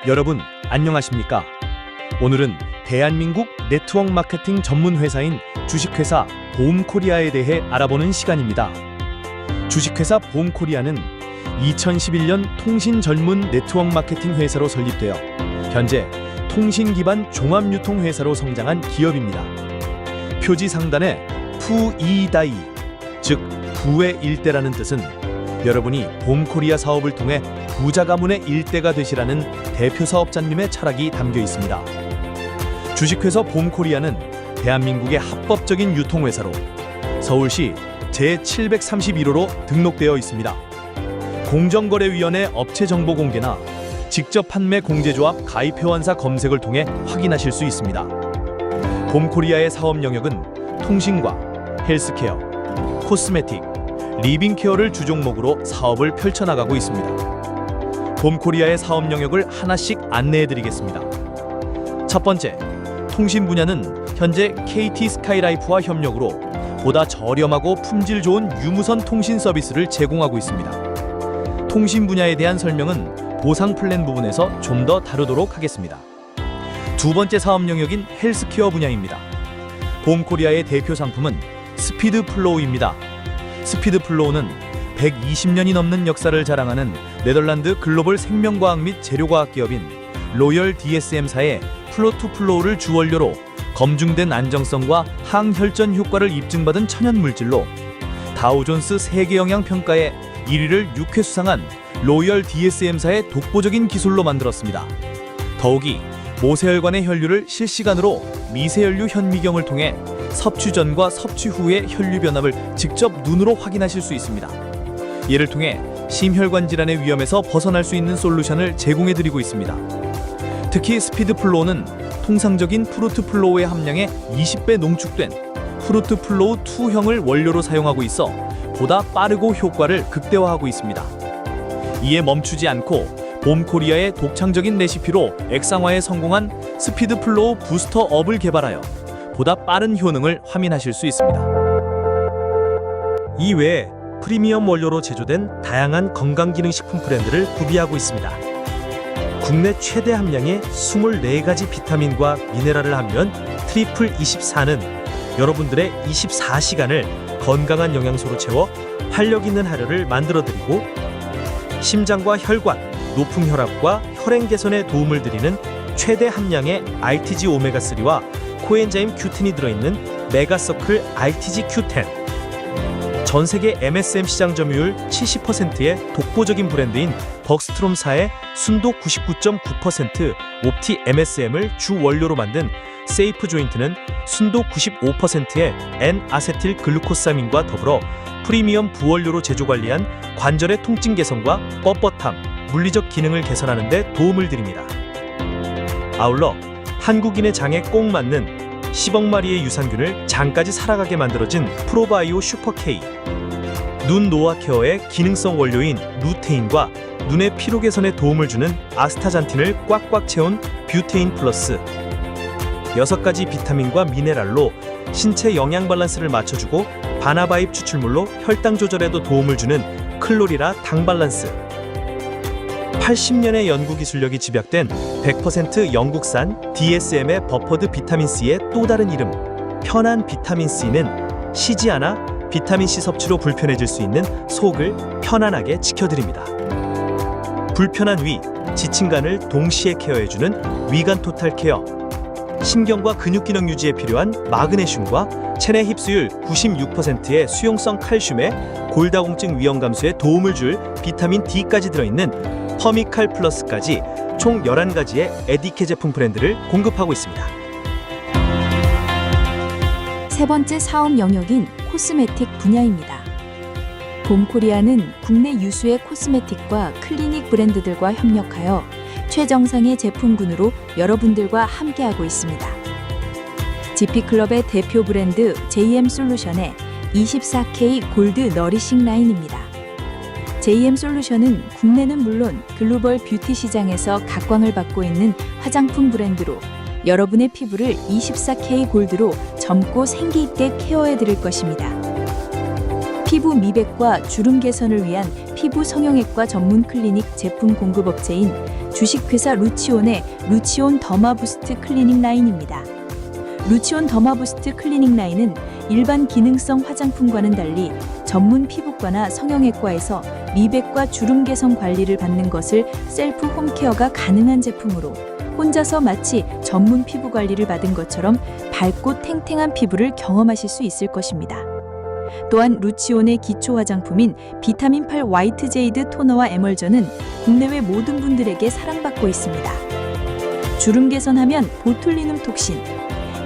여러분 안녕하십니까? 오늘은 대한민국 네트워크 마케팅 전문 회사인 주식회사 보험코리아에 대해 알아보는 시간입니다. 주식회사 보험코리아는 2011년 통신 전문 네트워크 마케팅 회사로 설립되어 현재 통신 기반 종합유통회사로 성장한 기업입니다. 표지 상단에 푸이다이, 즉 부의 일대라는 뜻은 여러분이 보험코리아 사업을 통해 부자 가문의 일대가 되시라는 대표 사업자님의 철학이 담겨 있습니다. 주식회사 보험코리아는 대한민국의 합법적인 유통회사로 서울시 제731호로 등록되어 있습니다. 공정거래위원회 업체 정보 공개나 직접 판매 공제조합 가입 회원사 검색을 통해 확인하실 수 있습니다. 보험코리아의 사업 영역은 통신과 헬스케어, 코스메틱, 리빙케어를 주종목으로 사업을 펼쳐나가고 있습니다. 보험코리아의 사업 영역을 하나씩 안내해드리겠습니다. 첫 번째, 통신 분야는 현재 KT 스카이라이프와 협력으로 보다 저렴하고 품질 좋은 유무선 통신 서비스를 제공하고 있습니다. 통신 분야에 대한 설명은 보상 플랜 부분에서 좀 더 다루도록 하겠습니다. 두 번째 사업 영역인 헬스케어 분야입니다. 보험코리아의 대표 상품은 스피드플로우입니다. 스피드플로우는 120년이 넘는 역사를 자랑하는 네덜란드 글로벌 생명과학 및 재료과학 기업인 로열 DSM사의 플로2플로우를 주원료로 검증된 안정성과 항혈전 효과를 입증받은 천연물질로 다우존스 세계영양평가에 1위를 6회 수상한 로열 DSM사의 독보적인 기술로 만들었습니다. 더욱이 모세혈관의 혈류를 실시간으로 미세혈류 현미경을 통해 섭취 전과 섭취 후의 혈류 변화를 직접 눈으로 확인하실 수 있습니다. 이를 통해 심혈관 질환의 위험에서 벗어날 수 있는 솔루션을 제공해드리고 있습니다. 특히 스피드플로우는 통상적인 프루트플로우의 함량의 20배 농축된 프루트플로우 2형을 원료로 사용하고 있어 보다 빠르고 효과를 극대화하고 있습니다. 이에 멈추지 않고 보험코리아의 독창적인 레시피로 액상화에 성공한 스피드플로우 부스터 업을 개발하여 보다 빠른 효능을 확인하실 수 있습니다. 이외에 프리미엄 원료로 제조된 다양한 건강기능식품 브랜드를 구비하고 있습니다. 국내 최대 함량의 24가지 비타민과 미네랄을 함유한 트리플 24는 여러분들의 24시간을 건강한 영양소로 채워 활력 있는 하루를 만들어드리고 심장과 혈관, 높은 혈압과 혈행 개선에 도움을 드리는 최대 함량의 RTG 오메가3와 코엔자임 Q10이 들어있는 메가서클 RTG Q10, 전 세계 MSM 시장 점유율 70%의 독보적인 브랜드인 벅스트롬사의 순도 99.9% 옵티 MSM을 주 원료로 만든 세이프 조인트는 순도 95%의 N-아세틸 글루코사민과 더불어 프리미엄 부원료로 제조 관리한 관절의 통증 개선과 뻣뻣함, 물리적 기능을 개선하는 데 도움을 드립니다. 아울러 한국인의 장에 꼭 맞는 10억 마리의 유산균을 장까지 살아가게 만들어진 프로바이오 슈퍼K, 눈 노화 케어의 기능성 원료인 루테인과 눈의 피로 개선에 도움을 주는 아스타잔틴을 꽉꽉 채운 뷰테인 플러스, 6가지 비타민과 미네랄로 신체 영양 밸런스를 맞춰주고 바나바잎 추출물로 혈당 조절에도 도움을 주는 클로리라 당 밸런스, 80년의 연구 기술력이 집약된 100% 영국산 DSM의 버퍼드 비타민C의 또 다른 이름, 편한 비타민C는 쉬지 않아 비타민C 섭취로 불편해질 수 있는 속을 편안하게 지켜드립니다. 불편한 위, 지친 간을 동시에 케어해주는 위간 토탈 케어, 신경과 근육 기능 유지에 필요한 마그네슘과 체내 흡수율 96%의 수용성 칼슘에 골다공증 위험 감소에 도움을 줄 비타민 D까지 들어있는 퍼미칼 플러스까지 총 11가지의 에디케 제품 브랜드를 공급하고 있습니다. 세 번째 사업 영역인 코스메틱 분야입니다. 봄코리아는 국내 유수의 코스메틱과 클리닉 브랜드들과 협력하여 최정상의 제품군으로 여러분들과 함께하고 있습니다. GP클럽의 대표 브랜드 JM솔루션의 24K 골드 너리싱 라인입니다. JM솔루션은 국내는 물론 글로벌 뷰티 시장에서 각광을 받고 있는 화장품 브랜드로 여러분의 피부를 24K 골드로 젊고 생기 있게 케어해 드릴 것입니다. 피부 미백과 주름 개선을 위한 피부 성형외과 전문 클리닉 제품 공급업체인 주식회사 루치온의 루치온 더마부스트 클리닉 라인입니다. 루치온 더마부스트 클리닉 라인은 일반 기능성 화장품과는 달리 전문 피부과나 성형외과에서 미백과 주름 개선 관리를 받는 것을 셀프 홈케어가 가능한 제품으로 혼자서 마치 전문 피부 관리를 받은 것처럼 밝고 탱탱한 피부를 경험하실 수 있을 것입니다. 또한 루치온의 기초 화장품인 비타민 8 화이트 제이드 토너와 에멀전은 국내외 모든 분들에게 사랑받고 있습니다. 주름 개선하면 보툴리눔 톡신,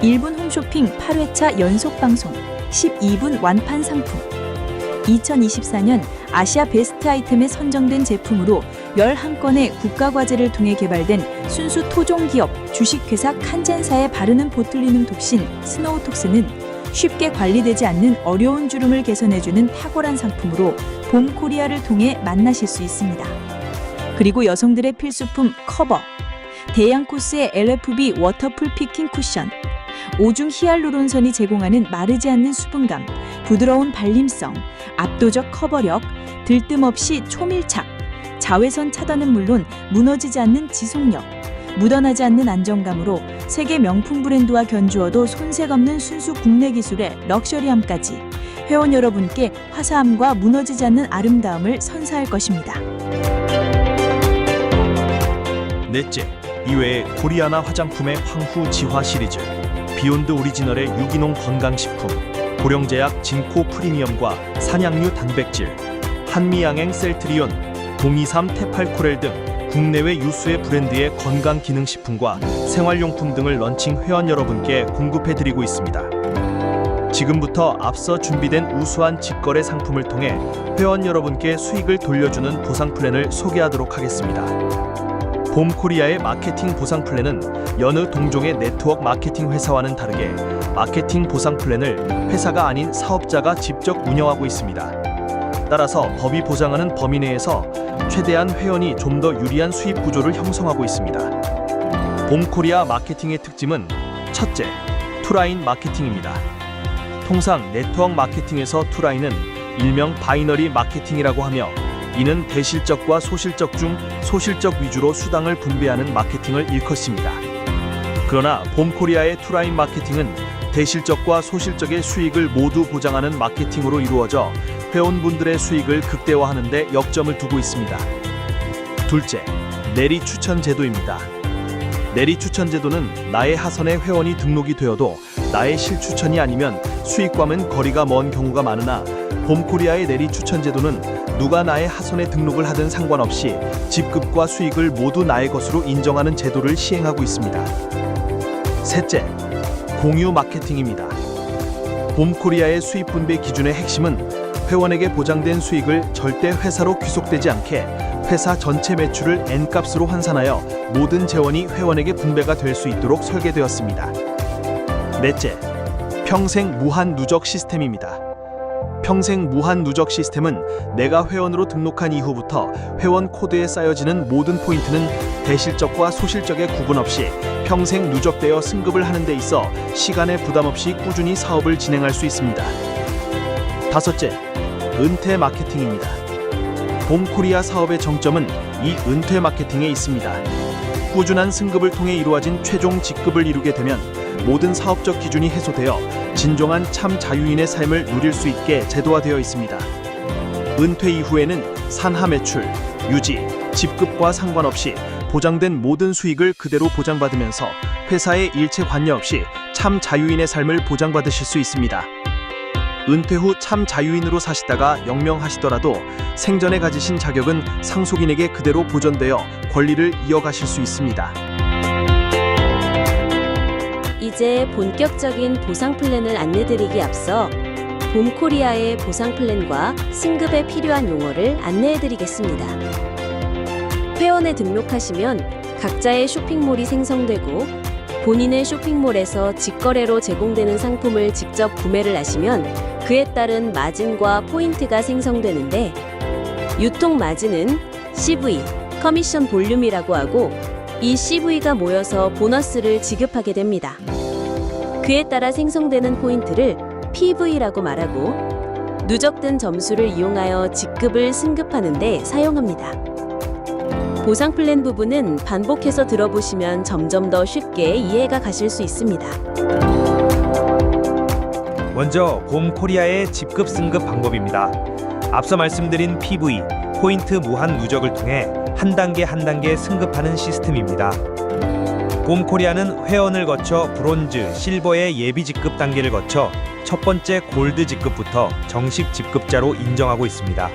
1분 홈쇼핑 8회차 연속 방송, 12분 완판 상품, 2024년 아시아 베스트 아이템에 선정된 제품으로 11건의 국가과제를 통해 개발된 순수 토종기업 주식회사 칸젠사에 바르는 보툴리눔 톡신 스노우톡스는 쉽게 관리되지 않는 어려운 주름을 개선해주는 탁월한 상품으로 봄코리아를 통해 만나실 수 있습니다. 그리고 여성들의 필수품 커버, 대양코스의 LFB 워터풀 피킹 쿠션, 오중 히알루론선이 제공하는 마르지 않는 수분감, 부드러운 발림성, 압도적 커버력, 들뜸 없이 초밀착, 자외선 차단은 물론 무너지지 않는 지속력, 묻어나지 않는 안정감으로 세계 명품 브랜드와 견주어도 손색 없는 순수 국내 기술의 럭셔리함까지 회원 여러분께 화사함과 무너지지 않는 아름다움을 선사할 것입니다. 넷째, 이외에 코리아나 화장품의 황후 지화 시리즈, 비욘드 오리지널의 유기농 건강식품, 고령제약 진코 프리미엄과 산양류 단백질, 한미양행 셀트리온, 동이삼 테팔코렐 등 국내외 유수의 브랜드의 건강기능식품과 생활용품 등을 런칭 회원 여러분께 공급해드리고 있습니다. 지금부터 앞서 준비된 우수한 직거래 상품을 통해 회원 여러분께 수익을 돌려주는 보상 플랜을 소개하도록 하겠습니다. 봄코리아의 마케팅 보상 플랜은 여느 동종의 네트워크 마케팅 회사와는 다르게 마케팅 보상 플랜을 회사가 아닌 사업자가 직접 운영하고 있습니다. 따라서 법이 보장하는 범위 내에서 최대한 회원이 좀 더 유리한 수입 구조를 형성하고 있습니다. 봄코리아 마케팅의 특징은 첫째, 투라인 마케팅입니다. 통상 네트워크 마케팅에서 투라인은 일명 바이너리 마케팅이라고 하며 이는 대실적과 소실적 중 소실적 위주로 수당을 분배하는 마케팅을 일컫습니다. 그러나 봄코리아의 투라인 마케팅은 대실적과 소실적의 수익을 모두 보장하는 마케팅으로 이루어져 회원분들의 수익을 극대화하는 데 역점을 두고 있습니다. 둘째, 내리 추천 제도입니다. 내리 추천 제도는 나의 하선에 회원이 등록이 되어도 나의 실추천이 아니면 수익과는 거리가 먼 경우가 많으나 봄코리아의 내리 추천 제도는 누가 나의 하선에 등록을 하든 상관없이 집급과 수익을 모두 나의 것으로 인정하는 제도를 시행하고 있습니다. 셋째, 공유 마케팅입니다. 봄코리아의 수익 분배 기준의 핵심은 회원에게 보장된 수익을 절대 회사로 귀속되지 않게 회사 전체 매출을 N값으로 환산하여 모든 재원이 회원에게 분배가 될 수 있도록 설계되었습니다. 넷째, 평생 무한 누적 시스템입니다. 평생 무한 누적 시스템은 내가 회원으로 등록한 이후부터 회원 코드에 쌓여지는 모든 포인트는 대실적과 소실적의 구분 없이 평생 누적되어 승급을 하는 데 있어 시간에 부담 없이 꾸준히 사업을 진행할 수 있습니다. 다섯째, 은퇴 마케팅입니다. 봄코리아 사업의 정점은 이 은퇴 마케팅에 있습니다. 꾸준한 승급을 통해 이루어진 최종 직급을 이루게 되면 모든 사업적 기준이 해소되어 진정한 참 자유인의 삶을 누릴 수 있게 제도화되어 있습니다. 은퇴 이후에는 산하 매출, 유지, 집급과 상관없이 보장된 모든 수익을 그대로 보장받으면서 회사에 일체 관여 없이 참 자유인의 삶을 보장받으실 수 있습니다. 은퇴 후 참 자유인으로 사시다가 영명하시더라도 생전에 가지신 자격은 상속인에게 그대로 보존되어 권리를 이어가실 수 있습니다. 이제 본격적인 보상 플랜을 안내드리기 앞서 봄코리아의 보상 플랜과 승급에 필요한 용어를 안내해드리겠습니다. 회원에 등록하시면 각자의 쇼핑몰이 생성되고 본인의 쇼핑몰에서 직거래로 제공되는 상품을 직접 구매를 하시면 그에 따른 마진과 포인트가 생성되는데 유통 마진은 CV, 커미션 볼륨이라고 하고 이 CV가 모여서 보너스를 지급하게 됩니다. 그에 따라 생성되는 포인트를 PV라고 말하고 누적된 점수를 이용하여 직급을 승급하는 데 사용합니다. 보상 플랜 부분은 반복해서 들어보시면 점점 더 쉽게 이해가 가실 수 있습니다. 먼저 봄코리아의 직급 승급 방법입니다. 앞서 말씀드린 PV, 포인트 무한 누적을 통해 한 단계 한 단계 승급하는 시스템입니다. 봄코리아는 회원을 거쳐 브론즈, 실버의 예비 직급 단계를 거쳐 첫 번째 골드 직급부터 정식 직급자로 인정하고 있습니다.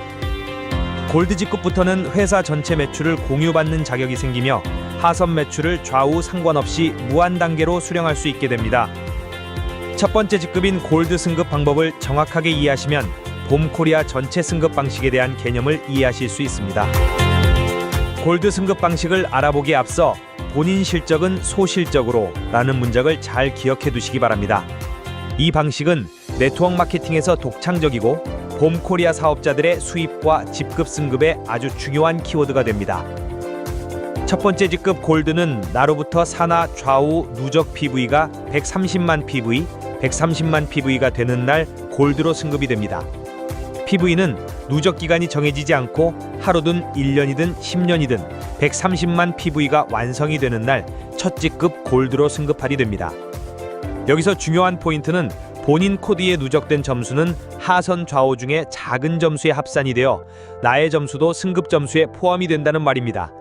골드 직급부터는 회사 전체 매출을 공유받는 자격이 생기며 하선 매출을 좌우 상관없이 무한 단계로 수령할 수 있게 됩니다. 첫 번째 직급인 골드 승급 방법을 정확하게 이해하시면 봄코리아 전체 승급 방식에 대한 개념을 이해하실 수 있습니다. 골드 승급 방식을 알아보기에 앞서 본인 실적은 소실적으로 라는 문장을 잘 기억해 두시기 바랍니다. 이 방식은 네트워크 마케팅에서 독창적이고 봄코리아 사업자들의 수입과 직급 승급에 아주 중요한 키워드가 됩니다. 첫 번째 직급 골드는 나로부터 산하 좌우 누적 PV가 130만 PV, 130만 PV가 되는 날 골드로 승급이 됩니다. PV는 누적 기간이 정해지지 않고 하루든 1년이든 10년이든 130만 PV가 완성이 되는 날 첫 직급 골드로 승급하리 됩니다. 여기서 중요한 포인트는 본인 코드에 누적된 점수는 하선 좌우 중에 작은 점수에 합산이 되어 나의 점수도 승급 점수에 포함이 된다는 말입니다.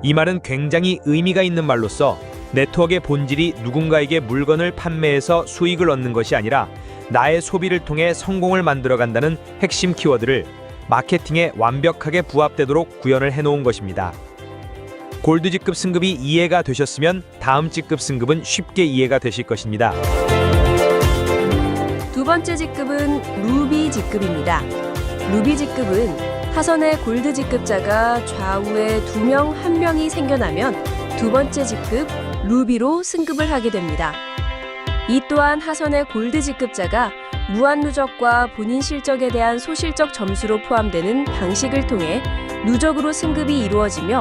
이 말은 굉장히 의미가 있는 말로써 네트워크의 본질이 누군가에게 물건을 판매해서 수익을 얻는 것이 아니라 나의 소비를 통해 성공을 만들어간다는 핵심 키워드를 마케팅에 완벽하게 부합되도록 구현을 해놓은 것입니다. 골드 직급 승급이 이해가 되셨으면 다음 직급 승급은 쉽게 이해가 되실 것입니다. 두 번째 직급은 루비 직급입니다. 루비 직급은 하선의 골드 직급자가 좌우에 2명, 1명이 생겨나면 두 번째 직급 루비로 승급을 하게 됩니다. 이 또한 하선의 골드 직급자가 무한 누적과 본인 실적에 대한 소실적 점수로 포함되는 방식을 통해 누적으로 승급이 이루어지며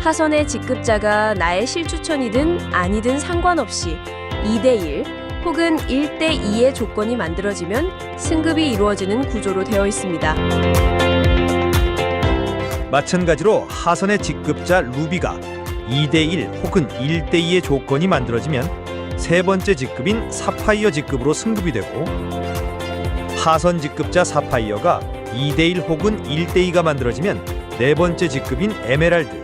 하선의 직급자가 나의 실추천이든 아니든 상관없이 2대1 혹은 1대2의 조건이 만들어지면 승급이 이루어지는 구조로 되어 있습니다. 마찬가지로 하선의 직급자 루비가 2대1 혹은 1대2의 조건이 만들어지면 세 번째 직급인 사파이어 직급으로 승급이 되고 하선 직급자 사파이어가 2대1 혹은 1대2가 만들어지면 네 번째 직급인 에메랄드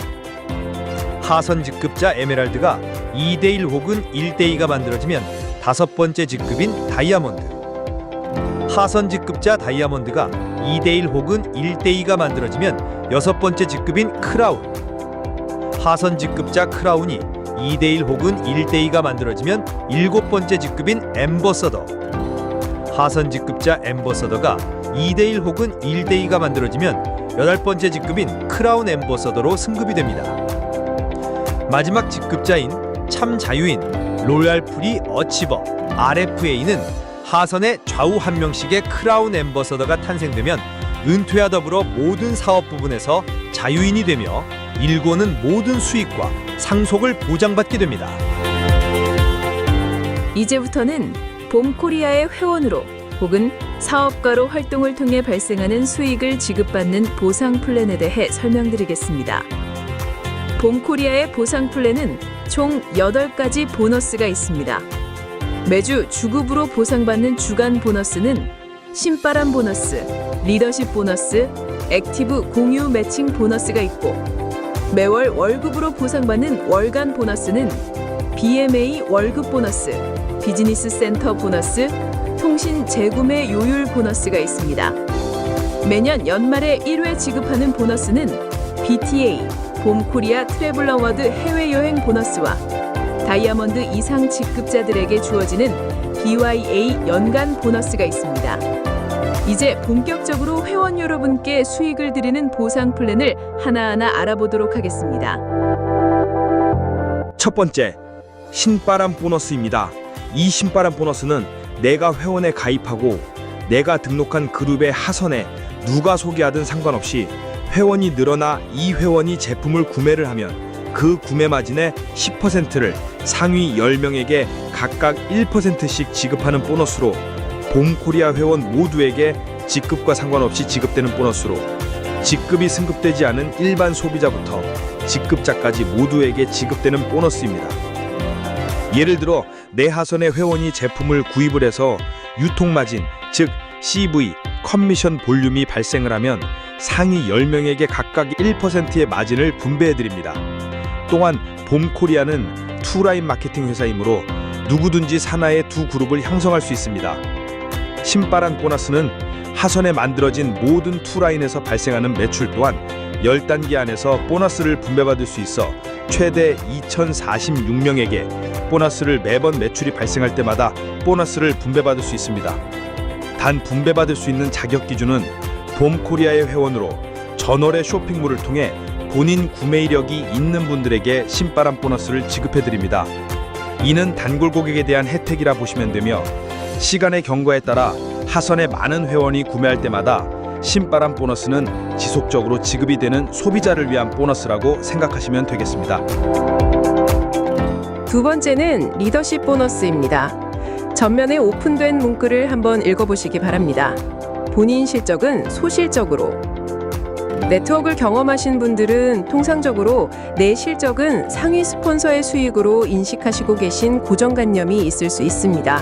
하선 직급자 에메랄드가 2대1 혹은 1대2가 만들어지면 다섯 번째 직급인 다이아몬드 하선 직급자 다이아몬드가 2대1 혹은 1대2가 만들어지면 여섯 번째 직급인 크라운 하선 직급자 크라운이 2대1 혹은 1대2가 만들어지면 일곱 번째 직급인 엠버서더 하선 직급자 엠버서더가 2대1 혹은 1대2가 만들어지면 여덟 번째 직급인 크라운 엠버서더로 승급이 됩니다. 마지막 직급자인 참 자유인 로얄 프리 어치버 RFA는 하선의 좌우 한 명씩의 크라운 엠버서더가 탄생되면 은퇴와 더불어 모든 사업 부분에서 자유인이 되며 일궈는 모든 수익과 상속을 보장받게 됩니다. 이제부터는 봄코리아의 회원으로 혹은 사업가로 활동을 통해 발생하는 수익을 지급받는 보상 플랜에 대해 설명드리겠습니다. 봄코리아의 보상 플랜은 총 8가지 보너스가 있습니다. 매주 주급으로 보상받는 주간 보너스는 신바람 보너스, 리더십 보너스, 액티브 공유 매칭 보너스가 있고 매월 월급으로 보상받는 월간 보너스는 BMA 월급 보너스, 비즈니스 센터 보너스, 통신 재구매 요율 보너스가 있습니다. 매년 연말에 1회 지급하는 보너스는 BTA, 봄코리아 트래블러워드 해외여행 보너스와 다이아몬드 이상 직급자들에게 주어지는 BYA 연간 보너스가 있습니다. 이제 본격적으로 회원 여러분께 수익을 드리는 보상 플랜을 하나하나 알아보도록 하겠습니다. 첫 번째, 신바람 보너스입니다. 이 신바람 보너스는 내가 회원에 가입하고 내가 등록한 그룹의 하선에 누가 소개하든 상관없이 회원이 늘어나 이 회원이 제품을 구매를 하면 그 구매 마진의 10%를 상위 10명에게 각각 1%씩 지급하는 보너스로 봄코리아 회원 모두에게 직급과 상관없이 지급되는 보너스로 직급이 승급되지 않은 일반 소비자부터 직급자까지 모두에게 지급되는 보너스입니다. 예를 들어 내 하선의 회원이 제품을 구입을 해서 유통마진, 즉 CV, 커미션 볼륨이 발생을 하면 상위 10명에게 각각 1%의 마진을 분배해드립니다. 또한 봄코리아는 투라인 마케팅 회사이므로 누구든지 산하의 두 그룹을 형성할 수 있습니다. 신바람 보너스는 하선에 만들어진 모든 투라인에서 발생하는 매출 또한 10단계 안에서 보너스를 분배받을 수 있어 최대 2,046명에게 보너스를 매번 매출이 발생할 때마다 보너스를 분배받을 수 있습니다. 단 분배받을 수 있는 자격 기준은 봄코리아의 회원으로 전월의 쇼핑몰을 통해 본인 구매 이력이 있는 분들에게 신바람 보너스를 지급해드립니다. 이는 단골 고객에 대한 혜택이라 보시면 되며 시간의 경과에 따라 하선의 많은 회원이 구매할 때마다 신바람 보너스는 지속적으로 지급이 되는 소비자를 위한 보너스라고 생각하시면 되겠습니다. 두 번째는 리더십 보너스입니다. 전면에 오픈된 문구를 한번 읽어보시기 바랍니다. 본인 실적은 소실적으로. 네트워크를 경험하신 분들은 통상적으로 내 실적은 상위 스폰서의 수익으로 인식하시고 계신 고정관념이 있을 수 있습니다.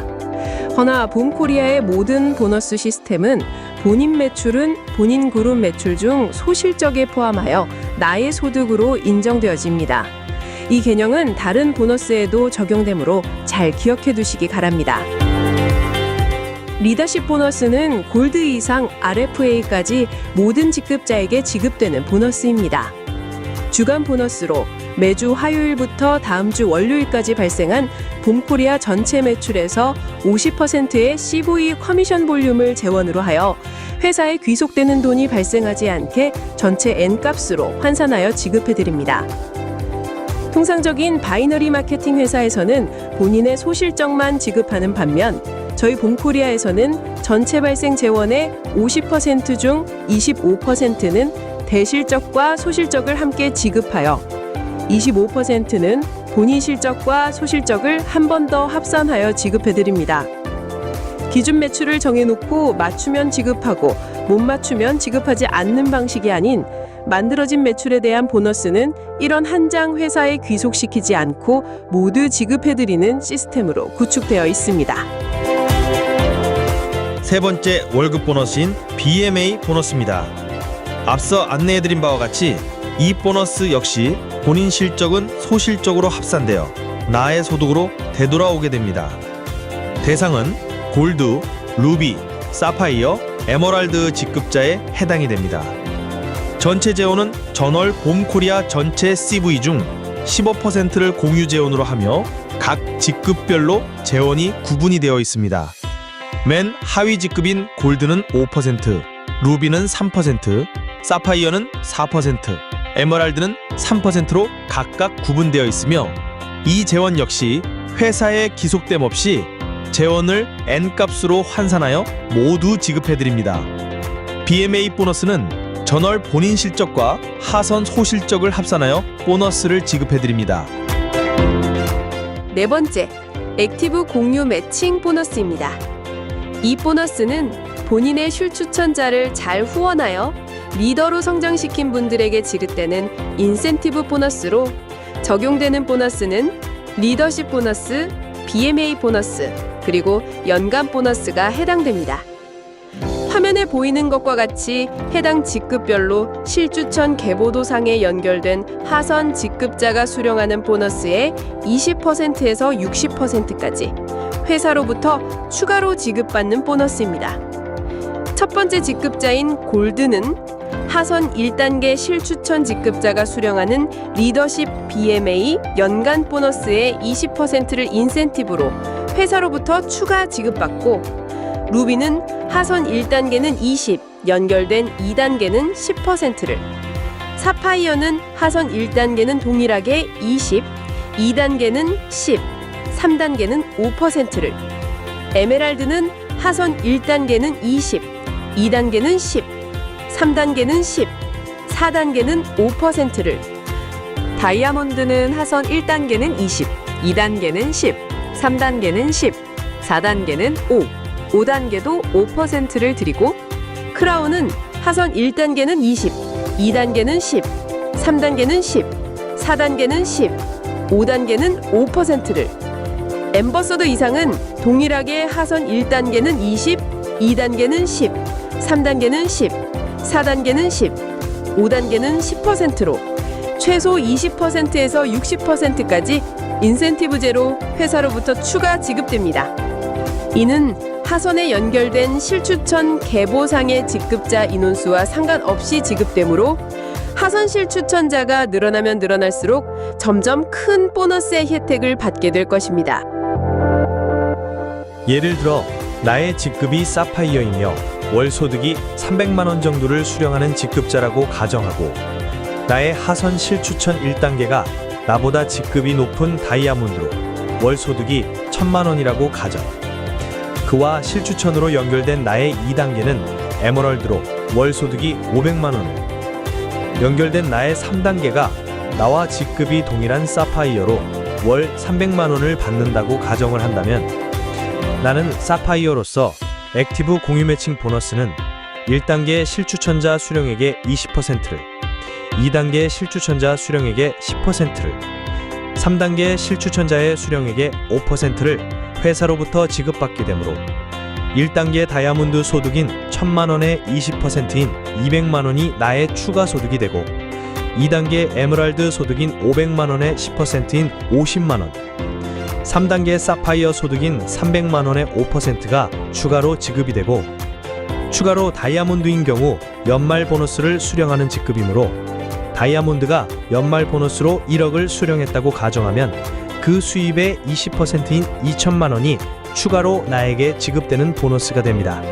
허나 봄코리아의 모든 보너스 시스템은 본인 매출은 본인 그룹 매출 중 소실적에 포함하여 나의 소득으로 인정되어집니다. 이 개념은 다른 보너스에도 적용되므로 잘 기억해 두시기 바랍니다. 리더십 보너스는 골드 이상 RFA까지 모든 직급자에게 지급되는 보너스입니다. 주간 보너스로 매주 화요일부터 다음 주 월요일까지 발생한 봄코리아 전체 매출에서 50%의 CV 커미션 볼륨을 재원으로 하여 회사에 귀속되는 돈이 발생하지 않게 전체 N값으로 환산하여 지급해드립니다. 통상적인 바이너리 마케팅 회사에서는 본인의 소실적만 지급하는 반면 저희 봄코리아에서는 전체 발생 재원의 50% 중 25%는 대실적과 소실적을 함께 지급하여 25%는 본인 실적과 소실적을 한 번 더 합산하여 지급해드립니다. 기준 매출을 정해놓고 맞추면 지급하고 못 맞추면 지급하지 않는 방식이 아닌 만들어진 매출에 대한 보너스는 이런 한 장 회사에 귀속시키지 않고 모두 지급해드리는 시스템으로 구축되어 있습니다. 세 번째 월급 보너스인 BMA 보너스입니다. 앞서 안내해드린 바와 같이 이 보너스 역시 본인 실적은 소실적으로 합산되어 나의 소득으로 되돌아오게 됩니다. 대상은 골드, 루비, 사파이어, 에메랄드 직급자에 해당이 됩니다. 전체 재원은 전월 봄코리아 전체 CV 중 15%를 공유 재원으로 하며 각 직급별로 재원이 구분이 되어 있습니다. 맨 하위 직급인 골드는 5%, 루비는 3%, 사파이어는 4%, 에메랄드는 3%로 각각 구분되어 있으며 이 재원 역시 회사의 기속됨 없이 재원을 N값으로 환산하여 모두 지급해드립니다. BMA 보너스는 전월 본인 실적과 하선 소실적을 합산하여 보너스를 지급해드립니다. 네 번째, 액티브 공유 매칭 보너스입니다. 이 보너스는 본인의 슐추천자를 잘 후원하여 리더로 성장시킨 분들에게 지급되는 인센티브 보너스로 적용되는 보너스는 리더십 보너스, BMA 보너스, 그리고 연간 보너스가 해당됩니다. 화면에 보이는 것과 같이 해당 직급별로 실추천 계보도상에 연결된 하선 직급자가 수령하는 보너스의 20%에서 60%까지 회사로부터 추가로 지급받는 보너스입니다. 첫 번째 지급자인 골드는 하선 1단계 실추천 지급자가 수령하는 리더십 BMA 연간 보너스의 20%를 인센티브로 회사로부터 추가 지급받고, 루비는 하선 1단계는 20, 연결된 2단계는 10%를, 사파이어는 하선 1단계는 동일하게 20, 2단계는 10, 3단계는 5%를, 에메랄드는 하선 1단계는 20, 2단계는 10, 3단계는 10, 4단계는 5%를, 다이아몬드는 하선 1단계는 20, 2단계는 10, 3단계는 10, 4단계는 5, 5단계도 5%를 드리고, 크라운은 하선 1단계는 20, 2단계는 10, 3단계는 10, 4단계는 10, 5단계는 5%를, 엠버서더 이상은 동일하게 하선 1단계는 20, 2단계는 10, 3단계는 10, 4단계는 10, 5단계는 10%로 최소 20%에서 60%까지 인센티브제로 회사로부터 추가 지급됩니다. 이는 하선에 연결된 실추천 계보상의 지급자 인원수와 상관없이 지급되므로 하선 실추천자가 늘어나면 늘어날수록 점점 큰 보너스의 혜택을 받게 될 것입니다. 예를 들어 나의 직급이 사파이어이며 월 소득이 300만 원 정도를 수령하는 직급자라고 가정하고, 나의 하선 실추천 1단계가 나보다 직급이 높은 다이아몬드로 월 소득이 1000만 원이라고 가정. 그와 실추천으로 연결된 나의 2단계는 에메랄드로 월 소득이 500만 원을, 연결된 나의 3단계가 나와 직급이 동일한 사파이어로 월 300만 원을 받는다고 가정을 한다면, 나는 사파이어로서 액티브 공유 매칭 보너스는 1단계 실추천자 수령액의 20%를, 2단계 실추천자 수령액의 10%를, 3단계 실추천자의 수령액의 5%를 회사로부터 지급받게 되므로 1단계 다이아몬드 소득인 1000만 원의 20%인 200만 원이 나의 추가 소득이 되고, 2단계 에메랄드 소득인 500만 원의 10%인 50만 원, 3단계 사파이어 소득인 300만 원의 5%가 추가로 지급이 되고, 추가로 다이아몬드인 경우 연말 보너스를 수령하는 직급이므로 다이아몬드가 연말 보너스로 1억을 수령했다고 가정하면 그 수입의 20%인 2천만 원이 추가로 나에게 지급되는 보너스가 됩니다.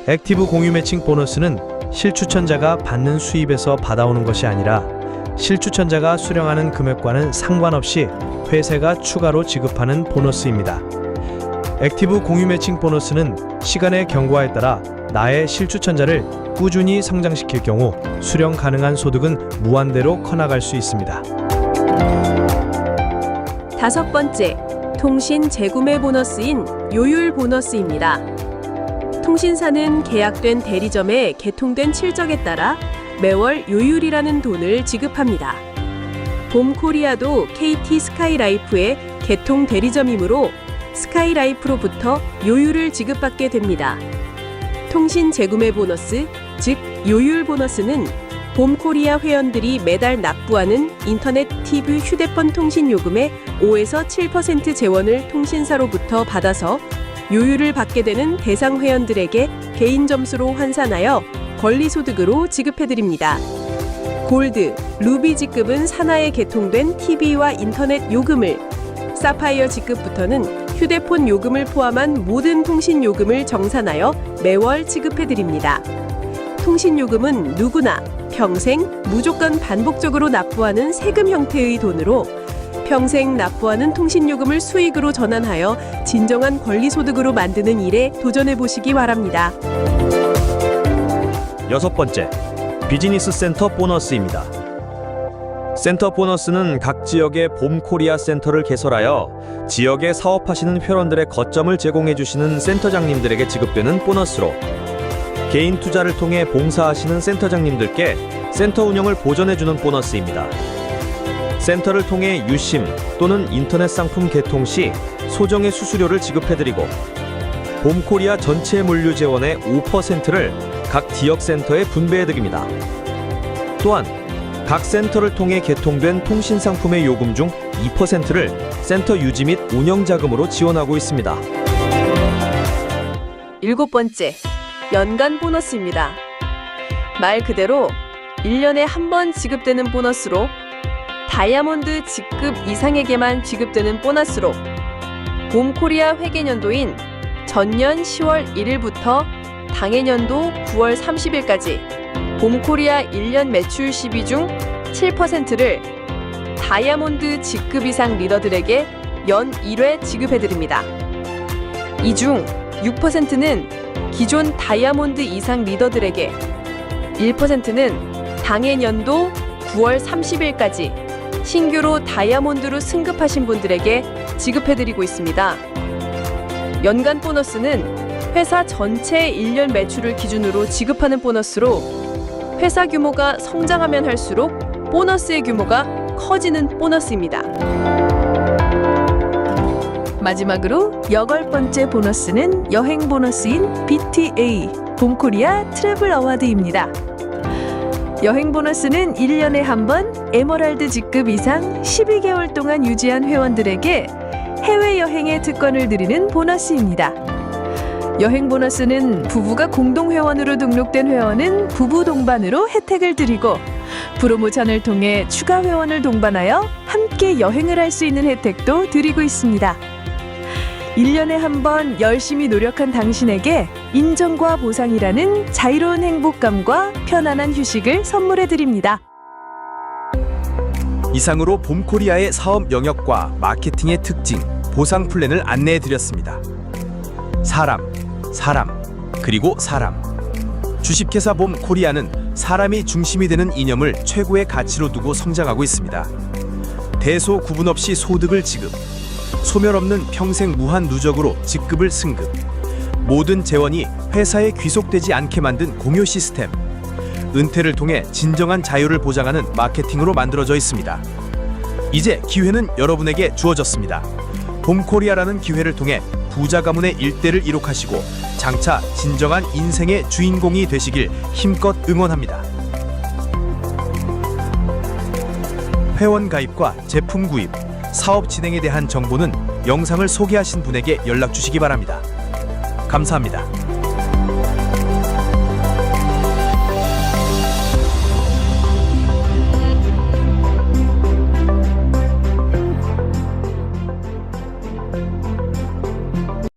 액티브 공유 매칭 보너스는 실추천자가 받는 수입에서 받아오는 것이 아니라 실추천자가 수령하는 금액과는 상관없이 회사가 추가로 지급하는 보너스입니다. 액티브 공유 매칭 보너스는 시간의 경과에 따라 나의 실추천자를 꾸준히 성장시킬 경우 수령 가능한 소득은 무한대로 커나갈 수 있습니다. 다섯 번째, 통신 재구매 보너스인 요율 보너스입니다. 통신사는 계약된 대리점에 개통된 실적에 따라 매월 요율이라는 돈을 지급합니다. 봄코리아도 KT 스카이라이프의 개통 대리점이므로 스카이라이프로부터 요율을 지급받게 됩니다. 통신 재구매 보너스, 즉 요율 보너스는 봄코리아 회원들이 매달 납부하는 인터넷, TV, 휴대폰 통신 요금의 5에서 7% 재원을 통신사로부터 받아서 요율을 받게 되는 대상 회원들에게 개인 점수로 환산하여 권리소득으로 지급해드립니다. 골드, 루비 직급은 산하에 개통된 TV와 인터넷 요금을, 사파이어 직급부터는 휴대폰 요금을 포함한 모든 통신 요금을 정산하여 매월 지급해드립니다. 통신 요금은 누구나 평생 무조건 반복적으로 납부하는 세금 형태의 돈으로 평생 납부하는 통신요금을 수익으로 전환하여 진정한 권리소득으로 만드는 일에 도전해보시기 바랍니다. 여섯 번째, 비즈니스 센터 보너스입니다. 센터 보너스는 각 지역의 봄코리아 센터를 개설하여 지역에 사업하시는 회원들의 거점을 제공해 주시는 센터장님들에게 지급되는 보너스로, 개인 투자를 통해 봉사하시는 센터장님들께 센터 운영을 보전해주는 보너스입니다. 센터를 통해 유심 또는 인터넷 상품 개통 시 소정의 수수료를 지급해드리고, 봄코리아 전체 물류 재원의 5%를 각 지역 센터에 분배해드립니다. 또한 각 센터를 통해 개통된 통신 상품의 요금 중 2%를 센터 유지 및 운영 자금으로 지원하고 있습니다. 7번째, 연간 보너스입니다. 말 그대로 1년에 한 번 지급되는 보너스로 다이아몬드 직급 이상에게만 지급되는 보너스로 봄코리아 회계년도인 전년 10월 1일부터 당해년도 9월 30일까지 봄코리아 1년 매출 시비 중 7%를 다이아몬드 직급 이상 리더들에게 연 1회 지급해드립니다. 이 중 6%는 기존 다이아몬드 이상 리더들에게, 1%는 당해년도 9월 30일까지 신규로 다이아몬드로 승급하신 분들에게 지급해드리고 있습니다. 연간 보너스는 회사 전체 1년 매출을 기준으로 지급하는 보너스로 회사 규모가 성장하면 할수록 보너스의 규모가 커지는 보너스입니다. 마지막으로 8번째 보너스는 여행 보너스인 BTA 봄코리아 트래블 어워드입니다. 여행 보너스는 1년에 한 번 에머랄드 직급 이상 12개월 동안 유지한 회원들에게 해외여행의 특권을 드리는 보너스입니다. 여행 보너스는 부부가 공동회원으로 등록된 회원은 부부 동반으로 혜택을 드리고 프로모션을 통해 추가 회원을 동반하여 함께 여행을 할 수 있는 혜택도 드리고 있습니다. 1년에 한 번 열심히 노력한 당신에게 인정과 보상이라는 자유로운 행복감과 편안한 휴식을 선물해 드립니다. 이상으로 봄코리아의 사업 영역과 마케팅의 특징, 보상 플랜을 안내해 드렸습니다. 사람, 그리고 사람. 주식회사 봄코리아는 사람이 중심이 되는 이념을 최고의 가치로 두고 성장하고 있습니다. 대소 구분 없이 소득을 지급, 소멸 없는 평생 무한 누적으로 직급을 승급, 모든 재원이 회사에 귀속되지 않게 만든 공유 시스템, 은퇴를 통해 진정한 자유를 보장하는 마케팅으로 만들어져 있습니다. 이제 기회는 여러분에게 주어졌습니다. 봄코리아라는 기회를 통해 부자 가문의 일대를 이룩하시고 장차 진정한 인생의 주인공이 되시길 힘껏 응원합니다. 회원 가입과 제품 구입, 사업 진행에 대한 정보는 영상을 소개하신 분에게 연락 주시기 바랍니다. 감사합니다.